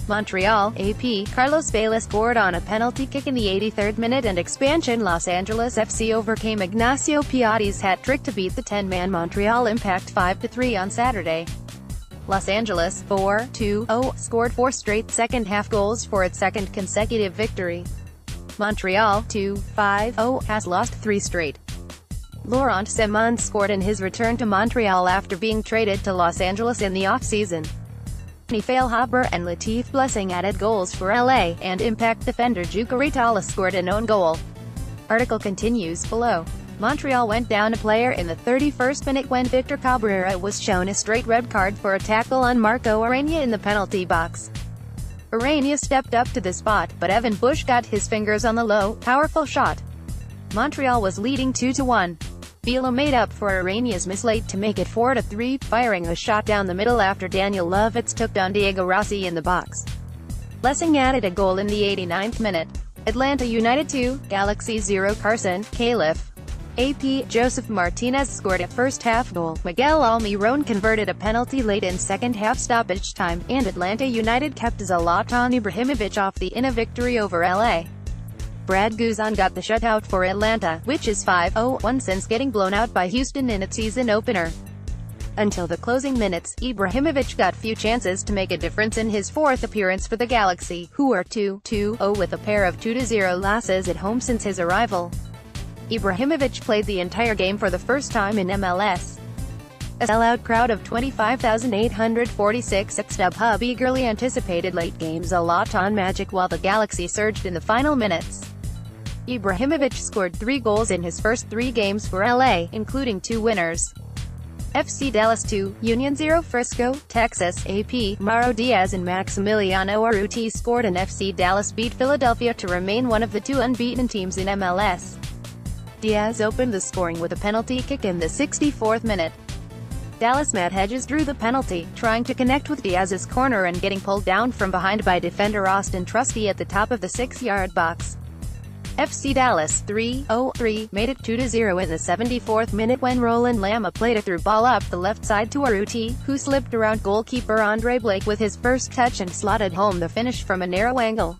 Montreal, AP, Carlos Vela scored on a penalty kick in the 83rd minute and expansion Los Angeles FC overcame Ignacio Piatti's hat-trick to beat the 10-man Montreal Impact 5-3 on Saturday. Los Angeles, 4-2-0, scored 4 straight second-half goals for its second consecutive victory. Montreal, 2-5-0, has lost 3 straight. Laurent Ciman scored in his return to Montreal after being traded to Los Angeles in the offseason. Feilhaber and Latif Blessing added goals for LA, and Impact defender Jucaritala scored an own goal. Article continues below. Montreal went down a player in the 31st minute when Victor Cabrera was shown a straight red card for a tackle on Marco Arena in the penalty box. Arena stepped up to the spot, but Evan Bush got his fingers on the low, powerful shot. Montreal was leading 2-1. Vela made up for Arena's miss late to make it 4-3, firing a shot down the middle after Daniel Lovitz took down Diego Rossi in the box. Blessing added a goal in the 89th minute. Atlanta United 2, Galaxy 0. Carson, Caliph. AP, Joseph Martinez scored a first-half goal. Miguel Almiron converted a penalty late in second-half stoppage time, and Atlanta United kept Zlatan Ibrahimovic off the in a victory over LA. Brad Guzan got the shutout for Atlanta, which is 5-0-1 since getting blown out by Houston in its season opener. Until the closing minutes, Ibrahimovic got few chances to make a difference in his 4th appearance for the Galaxy, who are 2-2-0 with a pair of 2-0 losses at home since his arrival. Ibrahimovic played the entire game for the first time in MLS. A sellout crowd of 25,846 at StubHub eagerly anticipated late game Zlatan magic while the Galaxy surged in the final minutes. Ibrahimovic scored 3 goals in his first 3 games for LA, including 2 winners. FC Dallas 2, Union 0. Frisco, Texas, AP, Mauro Diaz and Maximiliano Urruti scored and FC Dallas beat Philadelphia to remain one of the 2 unbeaten teams in MLS. Diaz opened the scoring with a penalty kick in the 64th minute. Dallas Matt Hedges drew the penalty, trying to connect with Diaz's corner and getting pulled down from behind by defender Austin Trusty at the top of the 6-yard box. FC Dallas 3-0-3 made it 2-0 in the 74th minute when Roland Lama played a through ball up the left side to Urruti, who slipped around goalkeeper Andre Blake with his first touch and slotted home the finish from a narrow angle.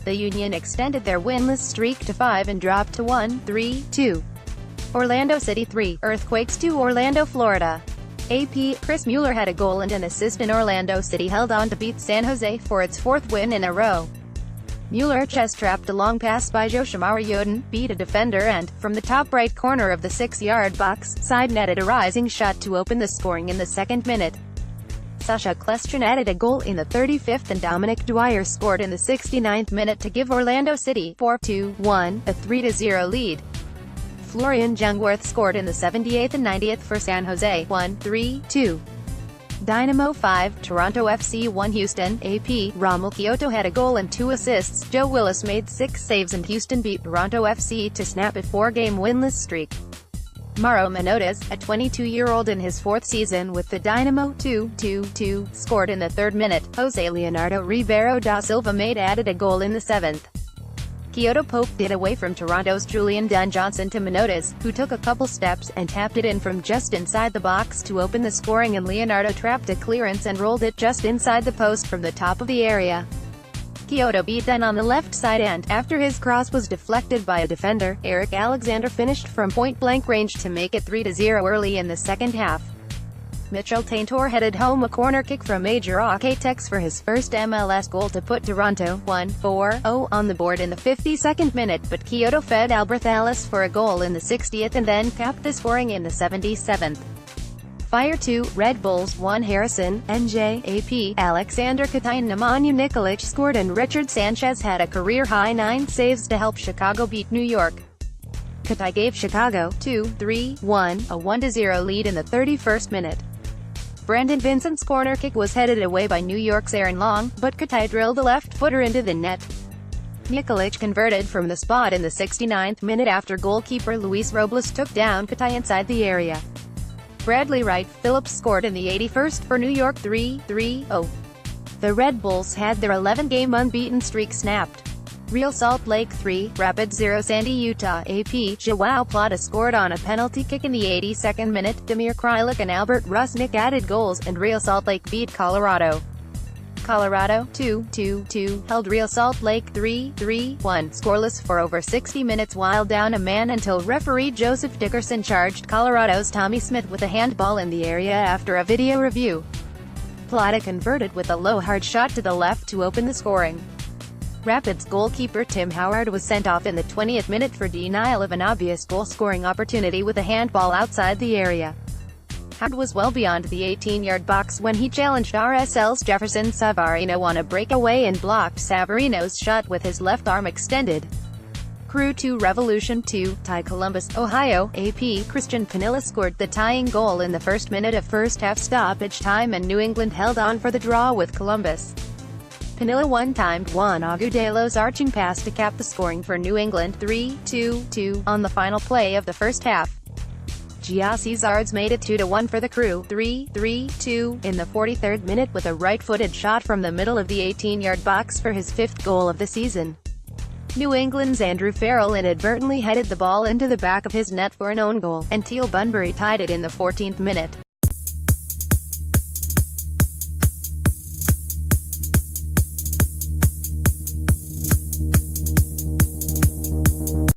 The Union extended their winless streak to 5 and dropped to 1-3-2. Orlando City 3, Earthquakes 2. Orlando, Florida. AP, Chris Mueller had a goal and an assist in Orlando City held on to beat San Jose for its 4th win in a row. Mueller chest-trapped a long pass by Joshimar Yoden, beat a defender and, from the top right corner of the 6-yard box, side-netted a rising shot to open the scoring in the 2nd minute. Sasha Kljestan added a goal in the 35th and Dominic Dwyer scored in the 69th minute to give Orlando City 4-1 a 3-0 lead. Florian Jungwirth scored in the 78th and 90th for San Jose 1-3-2. Dynamo 5, Toronto FC 1. Houston, AP, Rommel Kyoto had a goal and 2 assists. Joe Willis made 6 saves and Houston beat Toronto FC to snap a 4-game winless streak. Mauro Manotas, a 22-year-old in his 4th season with the Dynamo 2-2-2, scored in the 3rd minute. Jose Leonardo Ribeiro da Silva added a goal in the 7th. Kyoto poked it away from Toronto's Julian Dunn Johnson to Manotas, who took a couple steps and tapped it in from just inside the box to open the scoring, and Leonardo trapped a clearance and rolled it just inside the post from the top of the area. Kyoto beat Dunn on the left side and, after his cross was deflected by a defender, Eric Alexander finished from point-blank range to make it 3-0 early in the 2nd half. Mitchell Taintor headed home a corner kick from Major Oketex for his first MLS goal to put Toronto 1-4-0 on the board in the 52nd minute, but Kyoto fed Albert Ellis for a goal in the 60th and then capped the scoring in the 77th. Fire 2, Red Bulls 1. Harrison, NJ, AP, Alexander Katai and Nemanja Nikolic scored and Richard Sanchez had a career-high 9 saves to help Chicago beat New York. Katai gave Chicago 2-3-1 a 1-0 lead in the 31st minute. Brandon Vincent's corner kick was headed away by New York's Aaron Long, but Katai drilled a left-footer into the net. Nikolic converted from the spot in the 69th minute after goalkeeper Luis Robles took down Katai inside the area. Bradley Wright Phillips scored in the 81st for New York 3-3-0. The Red Bulls had their 11-game unbeaten streak snapped. Real Salt Lake 3, Rapids 0. Sandy, Utah. AP, Joao Plata scored on a penalty kick in the 82nd minute. Damir Krylik and Albert Rusnik added goals, and Real Salt Lake beat Colorado. Colorado, 2-2-2, held Real Salt Lake 3-3-1, scoreless for over 60 minutes while down a man until referee Joseph Dickerson charged Colorado's Tommy Smith with a handball in the area after a video review. Plata converted with a low hard shot to the left to open the scoring. Rapids goalkeeper Tim Howard was sent off in the 20th minute for denial of an obvious goal-scoring opportunity with a handball outside the area. Howard was well beyond the 18-yard box when he challenged RSL's Jefferson Savarino on a breakaway and blocked Savarino's shot with his left arm extended. Crew 2 Revolution 2, tie Columbus, Ohio. AP Christian Pinilla scored the tying goal in the first minute of first-half stoppage time and New England held on for the draw with Columbus. Pinilla one-timed Juan Agudelo's arching pass to cap the scoring for New England 3-2-2 on the final play of the first half. Giassi Zards made it 2-1 for the Crew 3-3-2 in the 43rd minute with a right-footed shot from the middle of the 18-yard box for his 5th goal of the season. New England's Andrew Farrell inadvertently headed the ball into the back of his net for an own goal, and Teal Bunbury tied it in the 14th minute.